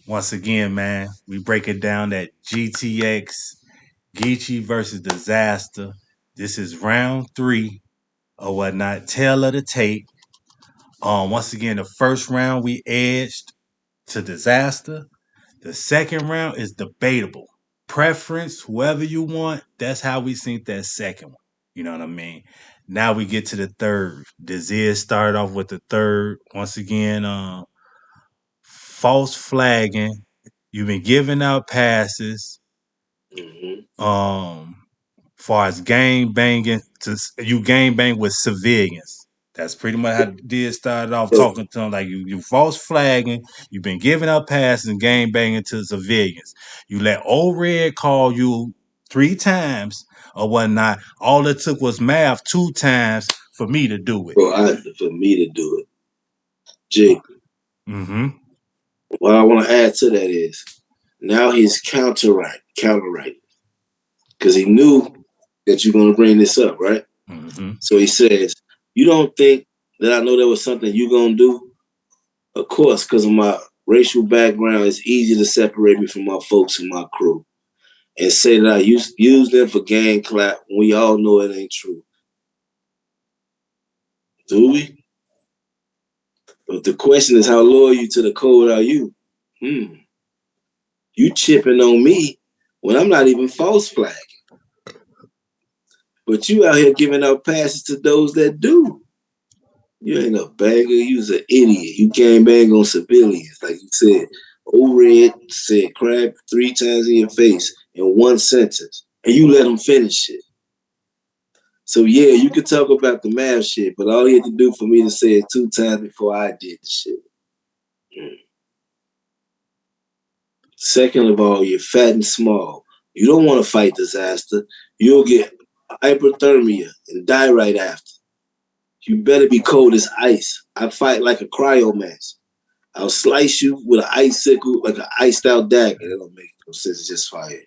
Once again, man, we break it down that GTX, GEECHI versus DIZASTER. This is round 3 or whatnot. Tail of the tape. Once again, the first round we edged to DIZASTER. The second round is debatable. Preference, whoever you want, that's how we seen that second one. You know what I mean? Now we get to the third. Diziz started off with the third. Once again, false flagging. You've been giving out passes. Um, far as gang banging, you gang bang with civilians. That's pretty much how did started off talking to him like you false flagging. You've been giving up passes and gang banging to civilians. You let old red call you 3 times or whatnot. All it took was math 2 times for me to do it. For me to do it, Jake. Mm-hmm. What I want to add to that is now he's counterright, because he knew that you're going to bring this up, right? Mm-hmm. So he says, "You don't think that I know there was something you're going to do?" Of course, because of my racial background, it's easy to separate me from my folks and my crew and say that I use them for gang clap when we all know it ain't true. Do we? But the question is, how loyal you to the code are you? You chipping on me when I'm not even false flagging. But you out here giving out passes to those that do. You ain't a bagger. You's an idiot. You can't bang on civilians. Like you said, old red said crap 3 times in your face in one sentence. And you let him finish it. So yeah, you could talk about the math shit, but all he had to do for me to say it 2 times before I did the shit. Second of all, you're fat and small. You don't want to fight disaster. You'll get hypothermia and die right after. You better be cold as ice. I fight like a cryomancer. I'll slice you with an icicle, like an iced out dagger. That don't make no sense. It's just fire.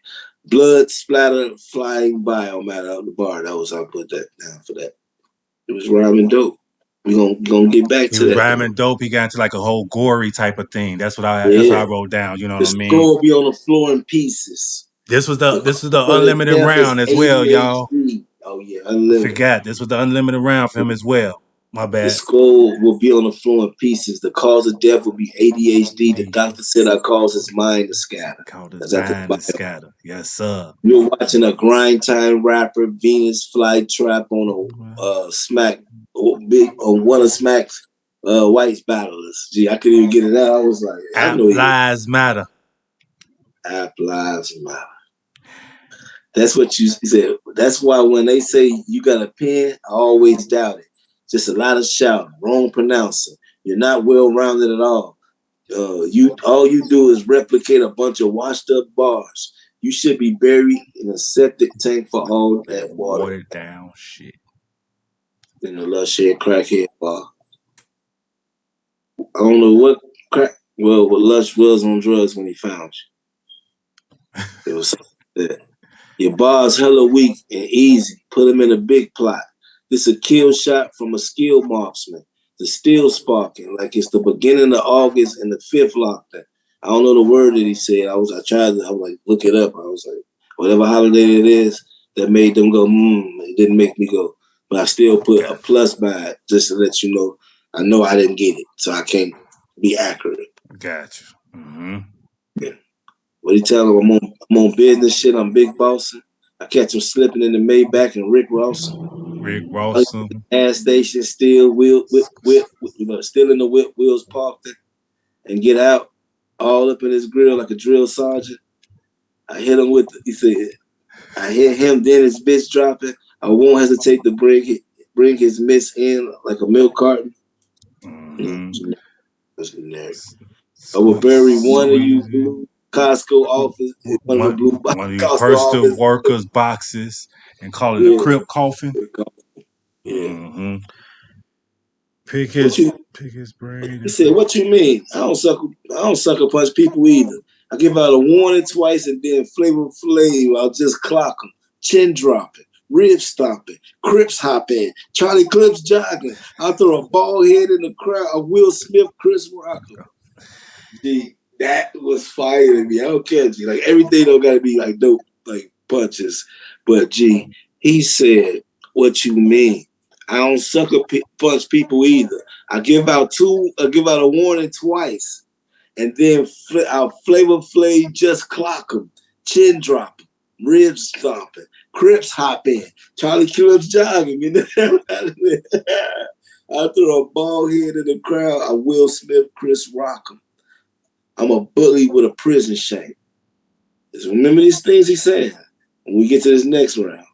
Blood splatter flying by on matter out the bar. I'll put that down for that. It was rhyming dope. We're gonna get back to that. He was rhyming dope. He got into like a whole gory type of thing. That's what I wrote down. You know the what I mean? skull will be on the floor in pieces. This was the unlimited round as well, y'all. Oh yeah, unlimited. I forgot this was the unlimited round for him as well. My bad. The skull will be on the floor in pieces. The cause of death will be ADHD. The doctor said our cause is mind to scatter. Called his mind to scatter. Yes, sir. You're watching a grind time rapper, Venus Flytrap on a Smack, on one of Smack's white battlers. Gee, I couldn't even get it out. I was like, I know lives matter. App lives matter. That's what you said. That's why when they say you got a pen, I always doubt it. Just a lot of shouting, wrong pronouncing. You're not well rounded at all. All you do is replicate a bunch of washed up bars. You should be buried in a septic tank for all that water. Watered down shit. In the lush head crackhead bar. I don't know what what Lush was on drugs when he found you. It was that. Your bar's hella weak and easy. Put him in a big plot. This a kill shot from a skilled marksman. The steel sparking like it's the beginning of August and the 5th lockdown. I don't know the word that he said. I was like, look it up. I was like, whatever holiday it is that made them go, it didn't make me go. But I still put a plus by it just to let you know. I know I didn't get it, so I can't be accurate. Gotcha. Mm-hmm. Yeah. What he tell him? I'm on business shit. I'm big bossing. I catch him slipping in the Maybach and Rick Ross. Gas station, still still in the whip, wheels parked it, and get out all up in his grill like a drill sergeant. I hit him he said, I hit him, then his bitch dropping. I won't hesitate to bring his miss in like a milk carton. Mm-hmm. I will bury one of you blue Costco office, one of these personal workers boxes, and call it a crib coffin. Yeah. Mm-hmm. Pick his brain. He said, "What you mean? I don't sucker punch people either. I give out a warning twice, and then Flavor Flav, I'll just clock them, chin dropping, rib stomping, Crips hopping, Charlie Clips jogging. I'll throw a ball head in the crowd of Will Smith, Chris Rocker. That was fire to me. I don't care, G. Like everything don't gotta be like dope, like punches. But G, he said, "What you mean? I don't punch people either. I give out a warning twice, and then I'll Flavor Flav just clock him, chin drop him, ribs stomping, Crips hop in, Charlie Crips jogging, and then I throw a ball head in the crowd. I Will Smith, Chris Rock him. I'm a bully with a prison shank. Just remember these things he said when we get to this next round.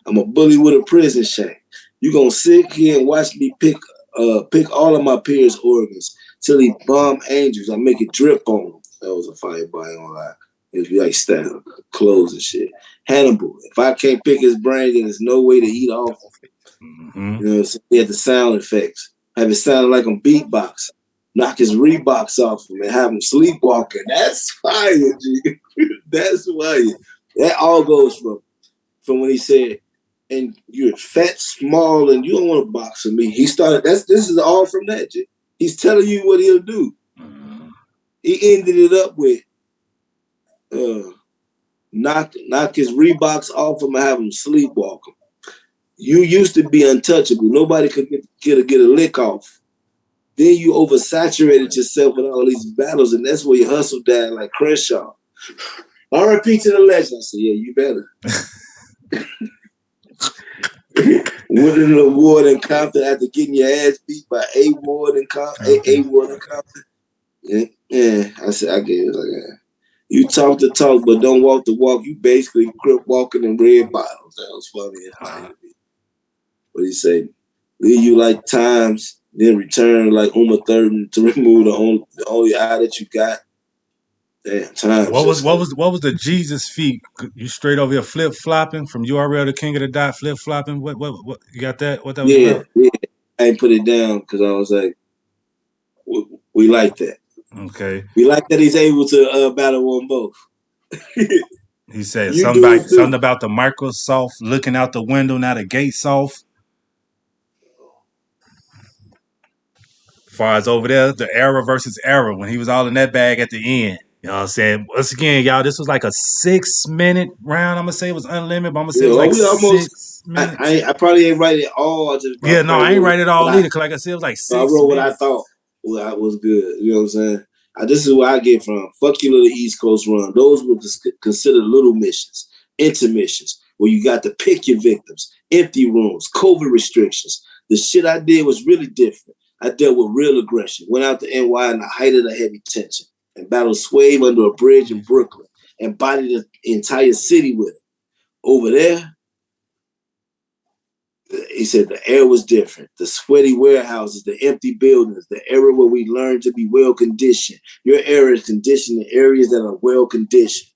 I'm a bully with a prison shank. You gonna sit here and watch me pick all of my peers' organs till he bomb angels. I make it drip on them. That was a fire body on lie. If you like style, clothes and shit. Hannibal. If I can't pick his brain, then there's no way to eat off. Mm-hmm. You know, so he had the sound effects. Have it sound like I'm beatbox. Knock his Reeboks off him and have him sleepwalking. That's fire, G. That's fire. That all goes from when he said, and you're fat, small, and you don't want to box with me. He started, this is all from that, G. He's telling you what he'll do. Mm-hmm. He ended it up with knock his Reeboks off him and have him sleepwalk him. You used to be untouchable. Nobody could get a lick off. Then you oversaturated yourself with all these battles, and that's where your hustle died like Crenshaw. R.I.P. to the legend. I said, yeah, you better. Winning an award in Compton after getting your ass beat by A Ward in Compton. Yeah, I said, I gave it like that. You talk the talk, but don't walk the walk. You basically crip walking in red bottles. That was funny and fine to me. What do you say? Leave you like times, then return like Uma Thurman to remove the only eye that you got. Damn, times just What was the Jesus feat? You straight over here flip flopping from URL to King of the Dot, flip flopping. What you got that? What that was yeah, about? yeah. I ain't put it down because I was like, we like that. Okay. We like that he's able to battle on both. He said You do it something too. about the Microsoft looking out the window, now the gates off. As far as over there, the era versus era when he was all in that bag at the end. You know what I'm saying? Once again, y'all, this was like a 6 minute round. I'm gonna say it was unlimited, but I'm gonna say it Yeah, was well, like we almost. 6 minutes. I probably ain't write it all. I Yeah, no, probably I ain't wrote write it what all I either. Cause like I said, it was like I six wrote what I minutes. thought was good. You know what I'm saying? This is where I get from. Fuck your little East Coast run. Those were considered little missions, intermissions, where you got to pick your victims, empty rooms, COVID restrictions. The shit I did was really different. I dealt with real aggression. Went out to NY in the height of the heavy tension and battled Swave under a bridge in Brooklyn and bodied the entire city with it. Over there, he said the air was different. The sweaty warehouses, the empty buildings, the era where we learned to be well conditioned. Your era is conditioned in areas that are well conditioned,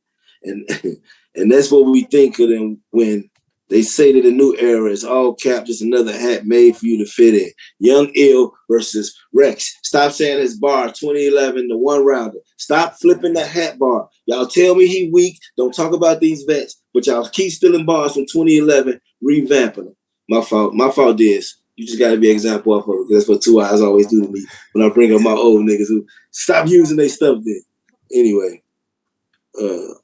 and and that's what we think of them when they say that the new era is all cap, just another hat made for you to fit in. Young Ill versus Rex. Stop saying his bar 2011, the one rounder. Stop flipping that hat bar. Y'all tell me he weak. Don't talk about these vets, but y'all keep stealing bars from 2011, revamping them. My fault. My fault is you just got to be an example off of it. That's what 2eiies always do to me when I bring up my old niggas who stop using their stuff. Then anyway, uh,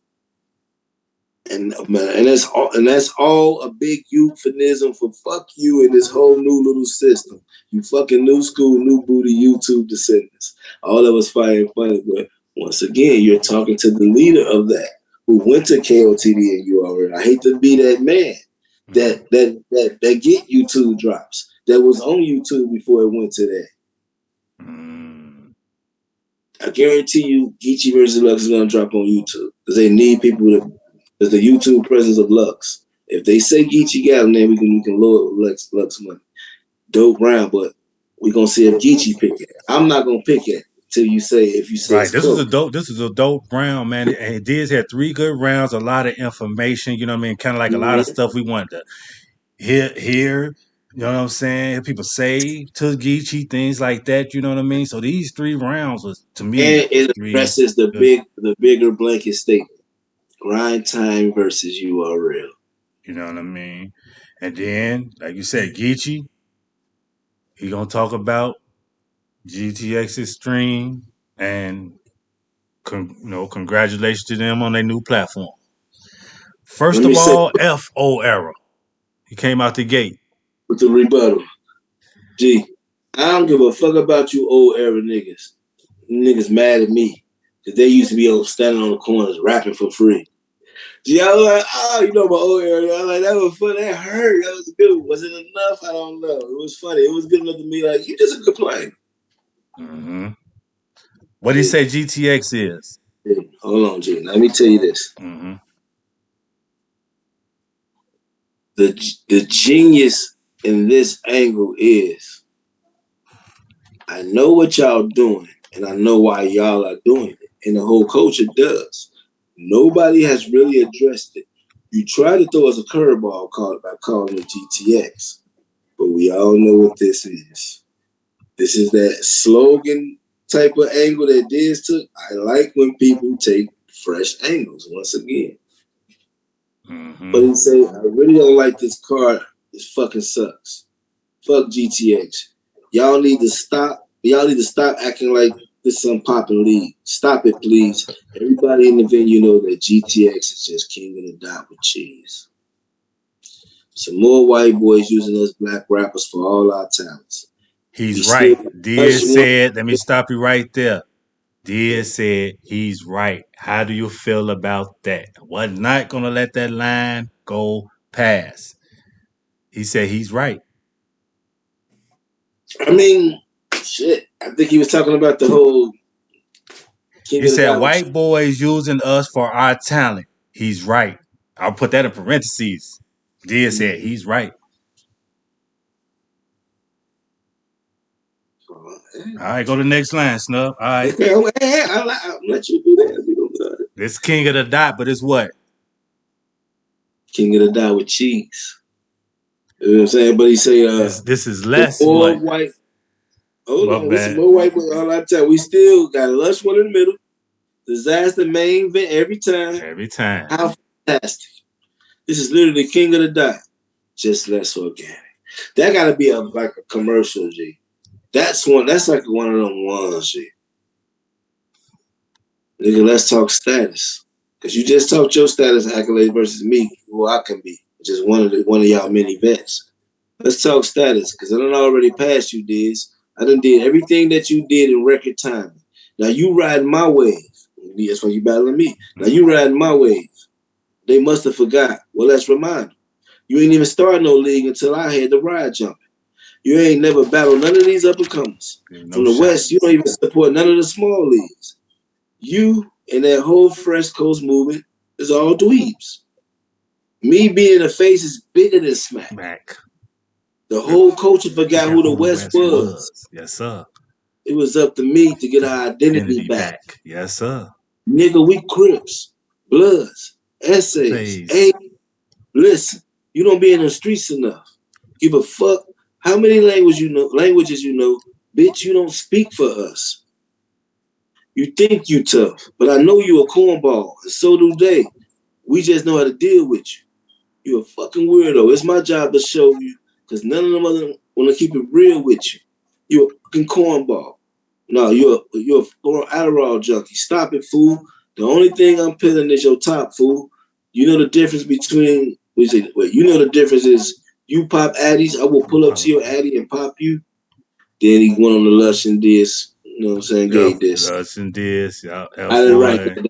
and that's all a big euphemism for fuck you and this whole new little system. You fucking new school, new booty YouTube descendants. All of us fighting funny, but once again, you're talking to the leader of that who went to KOTD and URL. I hate to be that man that get YouTube drops that was on YouTube before it went to that. Mm. I guarantee you, Geechee versus Lux is gonna drop on YouTube because they need people to. There's the YouTube presence of Lux. If they say Geechee got him, then we can lower Lux money. Dope round, but we gonna see if Geechee pick it. I'm not gonna pick it till you say if you say Right. it's close. This is a dope round, man. And Diz had 3 good rounds, a lot of information, you know what I mean? Kind of like a lot of Mm-hmm. stuff we wanted to hear, you know what I'm saying? Hear people say to Geechee, things like that, you know what I mean? So these 3 rounds was to me And was it three addresses good, the bigger blanket statement: grind time versus URL. you know what I mean? And then, like you said, Geechee, he gonna talk about GTX Extreme and Congratulations to them on their new platform. Let First me of say all, FO era. He came out the gate. with the rebuttal. G, I don't give a fuck about you old era niggas. Niggas mad at me. Cause they used to be standing on the corners rapping for free. G, I was like, oh, you know my old era. I was like, that was fun. That hurt. That was good. Was it enough? I don't know. It was funny. It was good enough to me. Like, you just a complainer. Mm-hmm. What do you G, say GTX is? G, hold on, G. Let me tell you this. Mm-hmm. The genius in this angle is I know what y'all doing, and I know why y'all are doing it. And the whole culture does. Nobody has really addressed it. You try to throw us a curveball by calling it GTX, but we all know what this is. This is that slogan type of angle that Diz took. I like when people take fresh angles once again. Mm-hmm. But he say, I really don't like this car. This fucking sucks. Fuck GTX. Y'all need to stop. Y'all need to stop acting like this is some popping league. Stop it, please. Everybody in the venue know that GTX is just king of the dot with cheese. Some more white boys using us black rappers for all our talents. We He's still right. got much Diz more. said, let me stop you right there. Diz said he's right. How do you feel about that? We're not going to let that line go past. He said he's right. I mean, shit. I think he was talking about the whole king He of the said dot with white boys using us for our talent. He's right. I'll put that in parentheses. Diaz said cheese. he's right. All right, go to the next line, Snub. All right. Okay, I'll let you do that. This king of the dot, but it's what? King of the dot with cheese. You know what I'm saying? But he say, This is some less more what? white. Hold My on, we some bad. more white boys. All I tell, we still got a lush one in the middle. Disaster main event every time. Every time. How fantastic! This is literally king of the dot, just less organic. That got to be like a commercial, G. That's one. That's like one of them ones, G. Nigga, let's talk status. Cause you just talked your status accolade versus me, who I can be, just one of y'all many vets. Let's talk status, cause I done already passed you, Diz. I done did everything that you did in record time. Now you riding my wave. That's why you battling me. Now you riding my wave. They must have forgot. Well, let's remind them. You ain't even started no league until I had the ride jumping. You ain't never battled none of these up and comers. No From the shot. West, you don't even support none of the small leagues. You and that whole Fresh Coast movement is all dweebs. Me being a face is bigger than Smack. Back. The whole culture forgot Forgot who the who the West West was. was. Yes, sir. It was up to me to get our identity Identity back. back. Yes, sir. Nigga, we Crips, Bloods, Essays. Hey, Phase. listen, you don't be in the streets enough. Give a fuck how many languages you know, bitch, you don't speak for us. You think you tough, but I know you a cornball, and so do they. We just know how to deal with you. You a fucking weirdo. It's my job to show you, because none of them other want to keep it real with you. You a fucking cornball. No, you're a Adderall junkie. Stop it, fool. The only thing I'm pilling is your top, fool. You know the difference between you know the difference is you pop addies, I will pull up to your addy and pop you. Then he went on the lush and this, you know what I'm saying, Yep. gay this. Lush and Diz. I F didn't write boy. that down.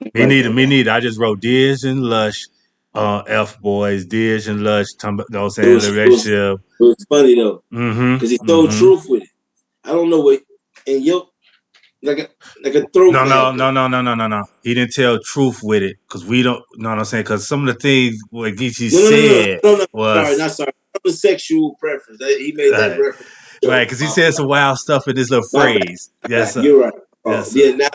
Me Write neither. that Me down. neither. I just wrote Diz and Lush. F boys. Diz and Lush. You know what I'm It saying? was The it was relationship. it was funny though. Because he Mm-hmm. told Mm-hmm. truth with it. I don't know what and like a like a No, no, throwback no, though. no, no, no, no, no. He didn't tell truth with it because we don't. Know what I'm saying? Because some of the things what Geechee said No. Sorry, was not sorry. Not a sexual preference. He made that uh, reference. right So because he said some wild stuff in this little my bad. phrase. Yes, sir. You're right. Yes, sir.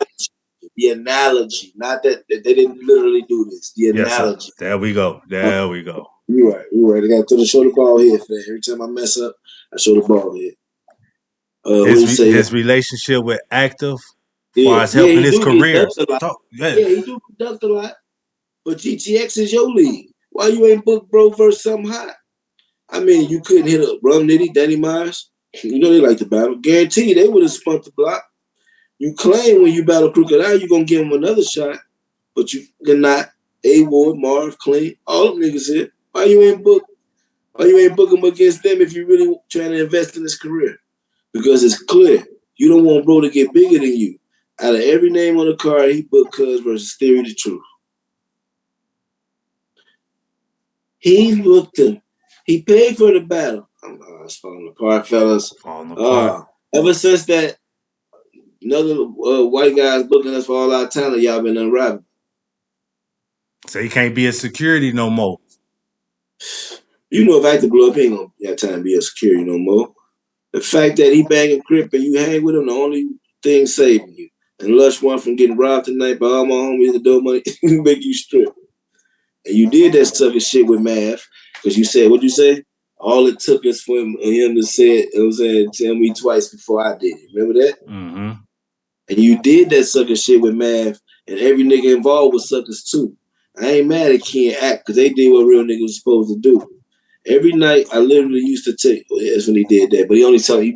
The analogy, not that they didn't literally do this. The Yes, sir. analogy. There we go. There we go. You're right. You're right. I got to show the ball here for that. Every time I mess up, I show the ball here. What do you say? His relationship with Active, as far Yeah, as yeah, helping he his do get career. ducked a lot. Talk, yeah. Yeah, he do get ducked a lot. But GTX is your league. Why you ain't book bro versus something hot? I mean, you couldn't hit a Rum Nitty, Danny Myers. You know they like to battle. Guarantee they would have spun the block. You claim when you battle Crocodile, you're gonna give him another shot, but you're not. A Ward, Marv, Clean, all them niggas here. Why you ain't book him against them if you really trying to invest in his career? Because it's clear you don't want bro to get bigger than you. Out of every name on the card, he booked Cuz versus Theory the Truth. He booked him. He paid for the battle. It's falling apart, fellas. Falling apart. Ever since that another white guy's booking us for all our talent, y'all been unraveling. So he can't be a security no more. You know, if I had to blow up, he ain't gonna have time to be a security no more. The fact that he banging Crip and you hang with him, the only thing saving you. And Lush one from getting robbed tonight by all my homies that do money make you strip. And you did that sucker shit with Math because you said, what'd you say? All it took is for him to say, tell me twice before I did it. Remember that? Mm-hmm. And you did that sucker shit with Math, and every nigga involved was suckers too. I ain't mad at Ken Act because they did what real niggas was supposed to do. Every night, I literally used to take. Well, that's when he did that, but he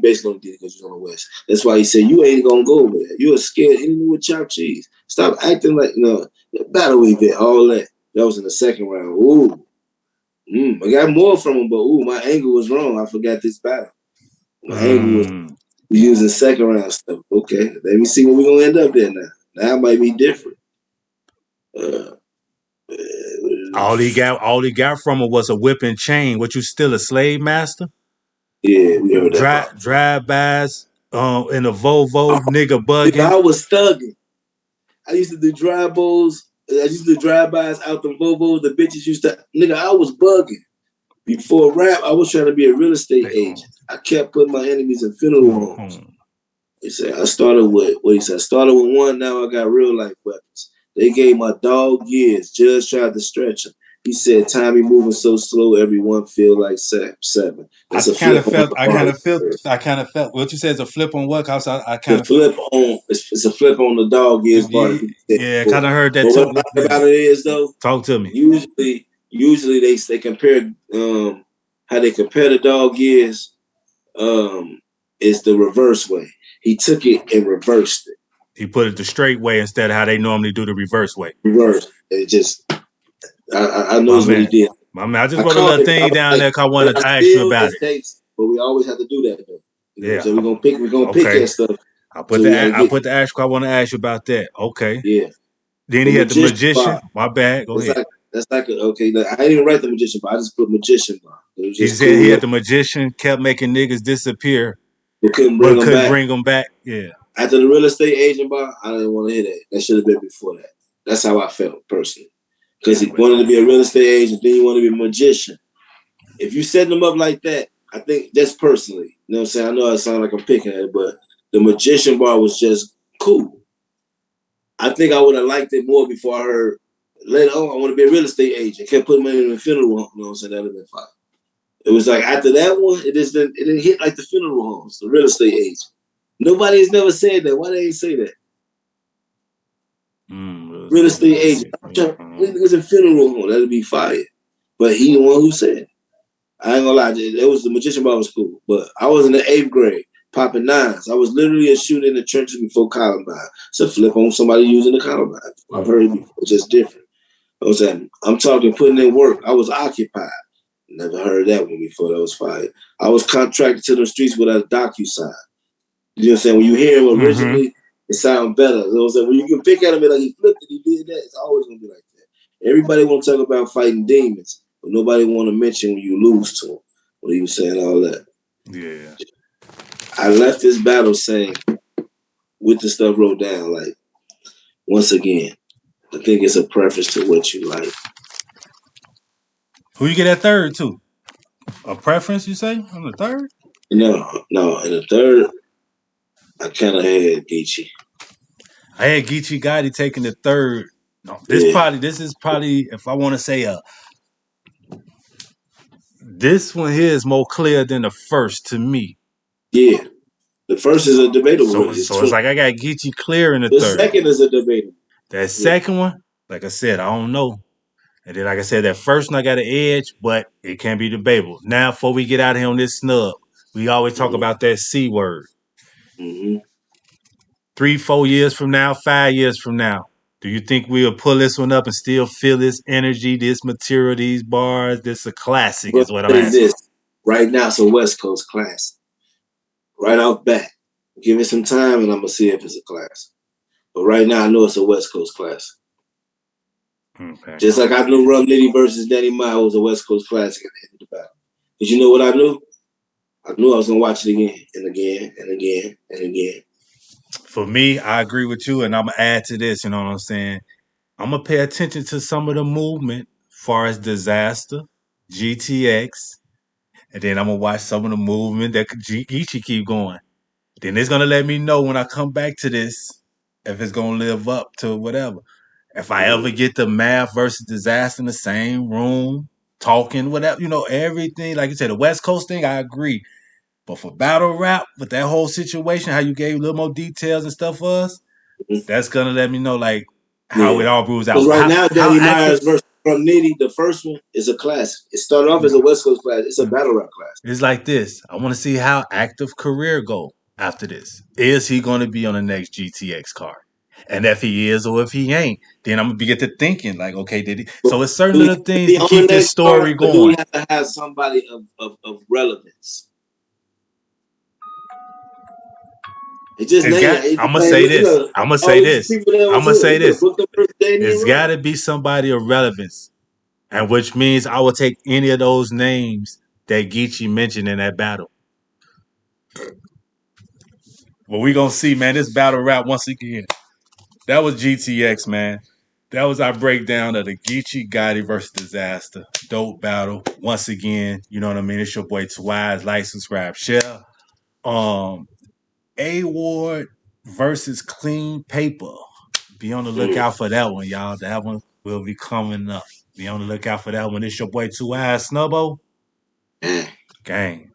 basically only did it because he was on the West. That's why he said, "You ain't gonna go over there. You a scared enemy with chopped cheese. Stop acting like battle with it. All that. That was in the second round. Ooh, I got more from him, but my angle was wrong. I forgot this battle. My angle was using second round stuff. Okay, let me see where we're gonna end up there now. Now it might be different. All he got from him was a whipping chain. What, you still a slave master? Yeah, we heard that part. Drive-bys in a Volvo, nigga bugging. I was thugging. I used to do drive-bys. I used to do drive-bys out the Volvos. The bitches used to, I was bugging. Before rap, I was trying to be a real estate agent. I kept putting my enemies in funeral homes. He said, I started with one, now I got real life weapons. They gave my dog years. Judge tried to stretch him. He said, Tommy moving so slow, everyone feel like seven. That's I kind of felt. What you said is a flip on what? It's a flip on the dog years bar. Yeah, kind of heard that but too. What about it is though? Talk to me. Usually they compare how they compare the dog years is the reverse way. He took it and reversed it. He put it the straight way instead of how they normally do the reverse way. Reverse. It just I know what he did. My man, I just wrote a little thing down there because I wanted to ask you about it. But we always have to do that though. Yeah. So we're gonna pick that stuff. I put the ask. I want to ask you about that. Okay. Yeah. Then he had the magician. My bad. Go ahead. I didn't even write the magician bar. I just put magician bar. He said he had the magician, kept making niggas disappear, but couldn't bring them back. Yeah. After the real estate agent bar, I didn't want to hear that. That should have been before that. That's how I felt personally. Because he wanted to be a real estate agent, then he wanted to be a magician. If you set them up like that, I think that's personally. You know what I'm saying? I know I sound like I'm picking at it, but the magician bar was just cool. I think I would have liked it more before I heard later on, I want to be a real estate agent. Kept putting money in the funeral home. You know what I'm saying? That would have been fine. It was like after that one, it didn't hit like the funeral homes, the real estate agent. Nobody has never said that. Why they ain't say that? Real estate agent. It was a funeral home. That'd be fire. But he the one who said it. I ain't gonna lie, it was the magician bar was cool. But I was in the 8th grade, popping nines. I was literally a shooter in the trenches before Columbine. So flip on somebody using the Columbine. I've heard it before, just different. You know what I'm saying? I'm talking putting in work. I was occupied. Never heard that one before. That was fire. I was contracted to the streets with a docu-sign. You know what I'm saying? When you hear him originally, it sounds better. You know what I'm saying? When you can pick at him and like he flipped it, he did that. It's always gonna be like that. Everybody want to talk about fighting demons, but nobody want to mention when you lose to him. When he was saying all that. Yeah. I left this battle saying, with the stuff wrote down, like, once again, I think it's a preference to what you like. Who you get that third to? A preference, you say, on the third? No. In the third, I kind of had GEECHI. I had GEECHI GOTTI taking the third. No, this is probably, if I want to say this one here is more clear than the first to me. Yeah. The first is a debatable. So it's like I got GEECHI clear in the third. The second is a debatable. That second one, like I said, I don't know. And then, like I said, that first one I got an edge, but it can't be debatable. Now, before we get out of here on this snub, we always talk about that C word. Mm-hmm. 3, 4 years from now, 5 years from now? Do you think we'll pull this one up and still feel this energy, this material, these bars? This is a classic, But is what I'm what is asking. this? Right now, it's a West Coast class. Right off bat. Give it some time and I'm gonna see if it's a class. But right now, I know it's a West Coast class. Okay. Just like I knew Rum Nitty versus Danny Mile was a West Coast classic at the end of the battle. Because you know what I knew? I knew I was gonna watch it again and again and again and again. For me, I agree with you, and I'm gonna add to this. You know what I'm saying? I'm gonna pay attention to some of the movement, far as disaster, GTX, and then I'm gonna watch some of the movement that GEECHI keep going. Then it's gonna let me know when I come back to this if it's gonna live up to whatever. If I ever get the math versus disaster in the same room, talking, whatever, everything. Like you said, the West Coast thing, I agree. But for battle rap, with that whole situation, how you gave a little more details and stuff for us, Mm-hmm. that's gonna let me know like how Yeah. it all brews Because out. right now, How Danny active Myers versus Rum Nitty, the first one is a classic. It started off as a West Coast class. It's a battle rap class. it's like this. I want to see how active career go after this. Is he going to be on the next GTX card? And if he is or if he ain't, then I'm gonna get to thinking like, okay, did he? But So it's certain do we little have to things be to on the keep this next card story or do we going. have to have somebody of relevance? It just It's name got. it. I'm gonna Like, say look this. at I'm gonna all say these this. people that I'm was gonna here. say You could have this. booked them first Danny and It's Rum. got to be somebody of relevance, and which means I will take any of those names that Geechee mentioned in that battle. Well, we gonna see, man. This battle rap once again. That was GTX, man. That was our breakdown of the Geechee Gotti versus Disaster. Dope battle. Once again, you know what I mean? It's your boy 2eiies. Like, subscribe, share. Um, A Ward versus Clean Paper. Be on the Mm. lookout for that one, y'all. That one will be coming up. Be on the lookout for that one. It's your boy 2eiies Snubbo. Mm. Gang.